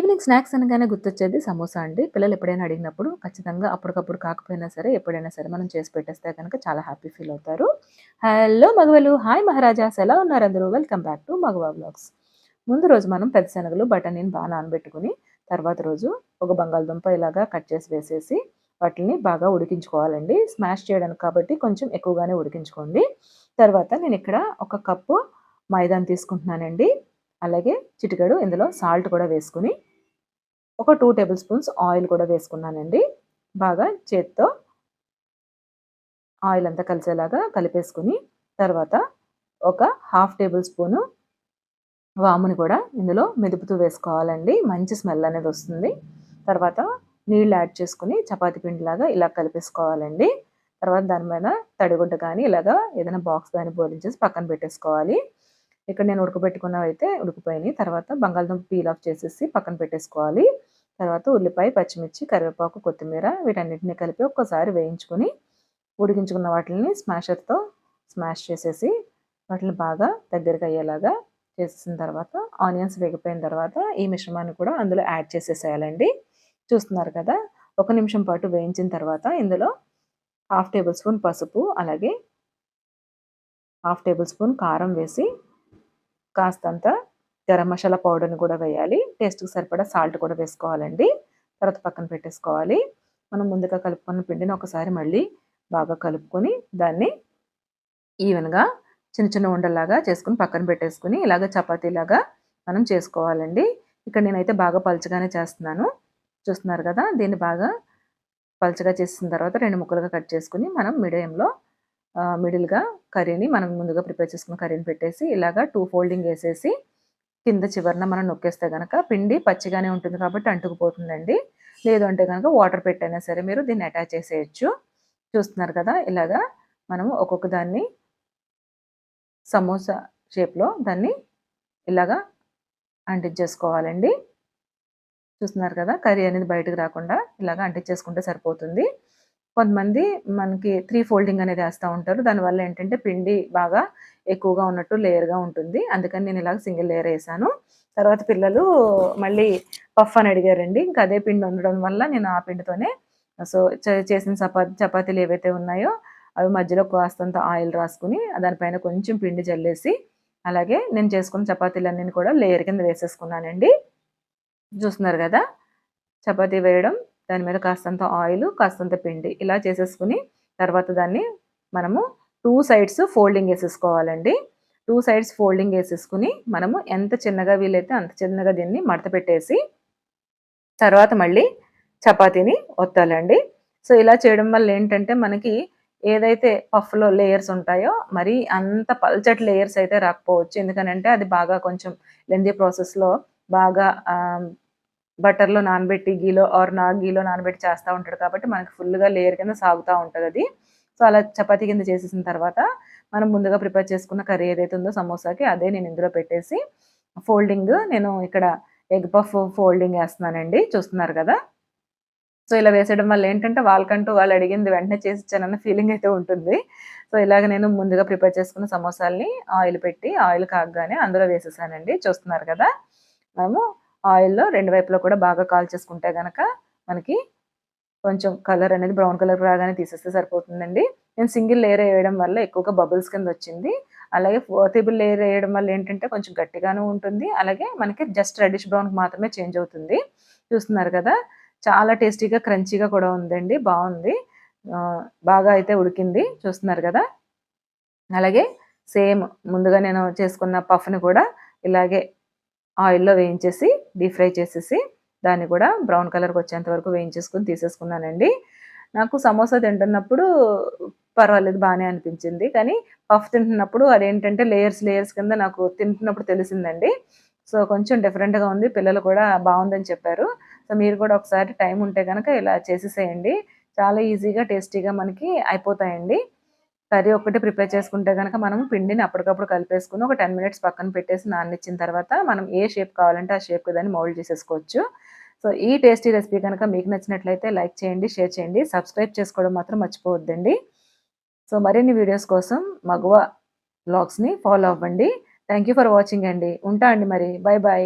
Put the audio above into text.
Evening snacks అనగానే గుర్తొచ్చేది సమోసా అండి. పిల్లలు ఎప్పుడైనా అడిగినప్పుడు ఖచ్చితంగా అప్పటికప్పుడు కాకపోయినా సరే, ఎప్పుడైనా సరే మనం చేసి పెట్టేస్తే గనక చాలా హ్యాపీ ఫీల్ అవుతారు. హలో మగవలు, హాయ్ మహారాజాస్ ఎలా ఉన్నారందరూ? Welcome back to Magava vlogs. ముందు రోజు మనం పెద్ద శనగలు, బఠానీని బాగా నానబెట్టుకొని, తర్వాత రోజు ఒక బంగాళదుంప ఇలాగా కట్ చేసి వేసేసి, వాటిని బాగా ఉడికించుకోవాలండి. స్మాష్ చేయడానికి కాబట్టి కొంచెం ఎక్కువగానే ఉడికించుకోండి. తర్వాత నేనిక్కడ ఒక కప్పు మైదాను తీసుకుంటున్నానండి. అలాగే చిటికెడు ఇందులో సాల్ట్ కూడా వేసుకొని, ఒక 2 టేబుల్ స్పూన్స్ ఆయిల్ కూడా వేసుకున్నానండి. బాగా చేత్తో ఆయిల్ అంతా కలిసేలాగా కలిపేసుకొని, తర్వాత ఒక హాఫ్ టేబుల్ స్పూను వాముని కూడా ఇందులో మెదుపుతూ వేసుకోవాలండి. మంచి స్మెల్ అనేది వస్తుంది. తర్వాత నీళ్ళు యాడ్ చేసుకొని చపాతీ పిండిలాగా ఇలా కలిపేసుకోవాలండి. తర్వాత దాని మీద తడిగుడ్డ కానీ ఇలాగా ఏదైనా బాక్స్ కానీ బోర్లించేసి పక్కన పెట్టేసుకోవాలి. ఇక్కడ నేను ఉడకబెట్టుకున్నవైతే ఉడికిపోయినాయి. తర్వాత బంగాళదుంప పీల్ ఆఫ్ చేసేసి పక్కన పెట్టేసుకోవాలి. తర్వాత ఉల్లిపాయ, పచ్చిమిర్చి, కరివేపాకు, కొత్తిమీర వీటన్నిటిని కలిపి ఒక్కసారి వేయించుకొని, ఉడికించుకున్న వాటిని స్మాషర్‌తో స్మాష్ చేసేసి, వాటిని బాగా దగ్గరికి అయ్యేలాగా చేసేసిన తర్వాత ఆనియన్స్ వేగిపోయిన తర్వాత ఈ మిశ్రమాన్ని కూడా అందులో యాడ్ చేసేసేయాలండి. చూస్తున్నారు కదా! ఒక నిమిషం పాటు వేయించిన తర్వాత ఇందులో హాఫ్ టేబుల్ స్పూన్ పసుపు, అలాగే హాఫ్ టేబుల్ స్పూన్ కారం వేసి కాస్తంత గరం మసాలా పౌడర్‌ని కూడా వేయాలి. టేస్ట్‌కి సరిపడా సాల్ట్ కూడా వేసుకోవాలండి. తర్వాత పక్కన పెట్టేసుకోవాలి. మనం ముందుగా కలుపుకున్న పిండిని ఒకసారి మళ్ళీ బాగా కలుపుకొని, దాన్ని ఈవెన్‌గా చిన్న చిన్న ఉండల్లాగా చేసుకొని పక్కన పెట్టేసుకొని, ఇలాగ చపాతీలాగా మనం చేసుకోవాలండి. ఇక్కడ నేనైతే బాగా పలుచగానే చేస్తున్నాను. చూస్తున్నారు కదా! దీన్ని బాగా పలుచగా చేసిన తర్వాత 2 ముక్కలుగా కట్ చేసుకొని, మనం మిడిల్‌గా కర్రీని మనం ముందుగా ప్రిపేర్ చేసుకున్న కర్రీని పెట్టేసి, ఇలాగా 2 ఫోల్డింగ్ ఏసేసి, కింద చివరన మనం నొక్కేస్తే గనక పిండి పచ్చిగానే ఉంటుంది కాబట్టి అంటుకుపోతుందండి. లేదు అంటే గనక వాటర్ పెట్టైనా సరే మీరు దీన్ని అటాచ్ చేసేయొచ్చు. చూస్తున్నారు కదా! ఇలాగా మనము ఒక్కొక్క దాన్ని సమోసా షేప్‌లో దాన్ని ఇలాగా అంటించేసుకోవాలండి. చూస్తున్నారు కదా! కర్రీ అనేది బయటకి రాకుండా ఇలాగ అంటించేసుకుంటే సరిపోతుంది. కొంతమంది మనకి 3 ఫోల్డింగ్ అనేది ఏస్తా ఉంటారు. దానివల్ల ఏంటంటే పిండి బాగా ఎక్కువగా ఉన్నట్టు లేయర్‌గా ఉంటుంది. అందుకని నేను ఇలాగ సింగిల్ లేయర్ ఏసాను. తర్వాత పిల్లలు మళ్ళీ పఫ్ అని అడిగారండి. ఇంకా అదే పిండి ఉండడం వల్ల నేను ఆ పిండితోనే సో, చేసిన చపాతీలు ఏవైతే ఉన్నాయో అవి మధ్యలో కాస్తంత ఆయిల్ రాసుకొని దానిపైన కొంచెం పిండి జల్లేసి, అలాగే నేను చేసుకున్న చపాతీలన్నీని కూడా లేయర్ కింద వేసేసుకున్నానండి. చూస్తున్నారు గదా! చపాతీ వేయడం, దాని మీద కాస్తంత ఆయిలు, కాస్తంత పిండి ఇలా చేసేసుకొని, తర్వాత దాన్ని మనము 2 సైడ్స్ ఫోల్డింగ్ ఏసేసుకోవాలండి. 2 సైడ్స్ ఫోల్డింగ్ ఏసేసుకొని, మనము ఎంత చిన్నగా వీలైతే అంత చిన్నగా దీన్ని మడత పెట్టేసి, తర్వాత మళ్ళీ చపాతీని ఒత్తాలండి. సో, ఇలా చేయడం వల్ల ఏంటంటే, మనకి ఏదైతే పఫ్‌లో లేయర్స్ ఉంటాయో, మరీ అంత పల్చటి లేయర్స్ అయితే రాకపోవచ్చు. ఎందుకనంటే, అది బాగా కొంచెం లెంథీ ప్రాసెస్‌లో బాగా బటర్‌లో నానబెట్టి గీలో నానబెట్టి చేస్తా ఉంటాడు కాబట్టి, మనకి ఫుల్‌గా లేయర్ కింద సాగుతా ఉంటదది. సో, అలా చపాతీ కింద చేసేసిన తర్వాత, మనం ముందుగా ప్రిపేర్ చేసుకున్న కర్రీ ఏదైతే ఉందో సమోసాకి, అదే నేను ఇందులో పెట్టేసి, నేను ఇక్కడ ఎగ్ పఫ్ ఫోల్డింగ్ ఏస్తున్నానండి. చూస్తున్నారు గదా! సో, ఇలా వేసేయడం వల్ల ఏంటంటే, వాళ్ళకంటూ వాళ్ళు అడిగింది వెంటనే చేసిచ్చానన్న ఫీలింగ్ అయితే ఉంటుంది. సో, ఇలాగ నేను ముందుగా ప్రిపేర్ చేసుకున్న సమోసాల్ని ఆయిల్ పెట్టి, ఆయిల్ కాగగానే అందులో వేసేసానండి. చూస్తున్నారు కదా! మనము ఆయిల్‌లో 2 వైపులా కూడా బాగా కాల్చేసుకుంటే గనక, మనకి కొంచెం కలర్ అనేది బ్రౌన్ కలర్ రాగానే తీసేస్తే సరిపోతుందండి. నేను సింగిల్ లేయర్ ఏయడం వల్ల ఎక్కువగా బబుల్స్ కిందొచ్చింది. అలాగే ఫోర్త్ లేయర్ ఏయడం వల్ల ఏంటంటే, కొంచెం గట్టిగాను ఉంటుంది. అలాగే మనకి జస్ట్ రెడ్డిష్ బ్రౌన్‌కి మాత్రమే చేంజ్ అవుతుంది. చూస్తున్నారు కదా! చాలా టేస్టీగా, క్రంచీగా కూడా ఉందండి. బావుంది. బాగా అయితే ఉడికింది. చూస్తున్నారు గదా! అలాగే సేమ్ ముందుగా నేను చేసుకున్న పఫ్‌ని కూడా ఇలాగే ఆయిల్‌లో వేయించేసి, డీప్ ఫ్రై చేసేసి, దాన్ని కూడా బ్రౌన్ కలర్‌కొచ్చేంత వరకు వేయించేసుకొని తీసేసుకున్నానండి. నాకు సమోసా తింటున్నప్పుడు పర్వాలేదు బానే అనిపించింది. కానీ పఫ్ తింటున్నప్పుడు అదేంటంటే లేయర్స్ కింద నాకు తింటున్నప్పుడు తెలిసిందండి. సో, కొంచెం డిఫరెంట్‌గా ఉంది. పిల్లలు కూడా బావుందని చెప్పారు. సో, మీరు కూడా ఒకసారి టైం ఉంటే గనక ఇలా చేసేసేయండి. చాలా ఈజీగా, టేస్టీగా మనకి అయిపోతాయండి. కర్రీ ఒక్కటే ప్రిపేర్ చేసుకుంటే గనక మనం పిండిని అప్పటికప్పుడు కలిపేసుకొని ఒక 10 మినిట్స్ పక్కన పెట్టేసి నాననిచ్చిన తర్వాత మనం ఏ షేప్ కావాలంటే ఆ షేప్‌కి దాన్ని మౌల్డ్ చేసేసుకోవచ్చు. సో, ఈ టేస్టీ రెసిపీ గనక మీకు నచ్చినట్లయితే లైక్ చేయండి, షేర్ చేయండి, సబ్స్క్రైబ్ చేసుకోవడం మాత్రం మర్చిపోవద్దండి. సో, మరిన్ని వీడియోస్ కోసం మగువ వ్లాగ్స్‌ని ఫాలో అవ్వండి. థాంక్ యూ ఫర్ వాచింగ్ అండి. ఉంటా అండి మరి. By by.